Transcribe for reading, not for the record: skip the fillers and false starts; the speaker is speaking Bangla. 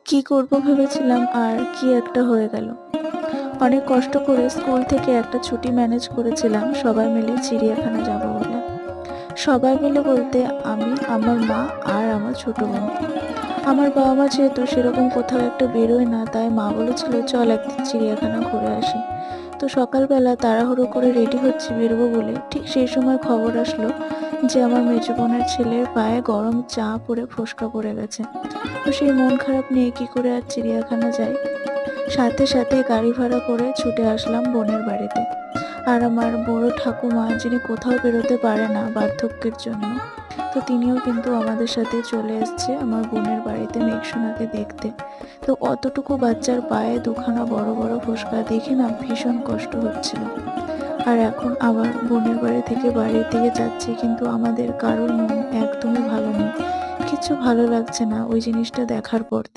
কি করব ভেবেছিলাম আর কি একটা হয়ে গেল। অনেক কষ্ট করে স্কুল থেকে একটা ছুটি ম্যানেজ করেছিলাম সবাই মিলে চিড়িয়াখানা যাব বলে। সবাই মিলে বলতে আমি, আমার মা আর আমার ছোট বোন। আমার বাবা-মা যেহেতু সেরকম কোথাও একটা বেরোয় না, তাই মা বলেছিল, "চল একদিন চিড়িয়াখানা ঘুরে আসি।" তো সকালবেলা তাড়াহুড়ো করে রেডি হচ্ছি বেরোবো বলে, ঠিক সেই সময় খবর আসলো যে আমার মেজো বোনের ছেলের পায়ে গরম চা পড়ে ফোস্কা পড়ে গেছে। তো সেই মন খারাপ নিয়ে কি করে আর চিড়িয়াখানা যাই? সাথে সাথে গাড়ি ভাড়া করে ছুটে আসলাম বোনের বাড়িতে। আর আমার বড় ঠাকুমা, যিনি কোথাও বেরোতে পারে না বার্ধক্যের জন্য, তো তিনিও কিন্তু আমাদের সাথে চলে এসছে আমার বোনের বাড়িতে মেঘসোনাকে দেখতে। তো অতটুকু বাচ্চার পায়ে দুখানা বড় বড় ফোস্কা দেখে না ভীষণ কষ্ট হচ্ছিল। আর এখন আবার বোনের বাড়ি থেকে বাড়ির দিকে যাচ্ছি, কিন্তু আমাদের কারোর মন একদমই ভালো নেই। কিচ্ছু ভালো লাগছে না ওই জিনিসটা দেখার পর থেকে।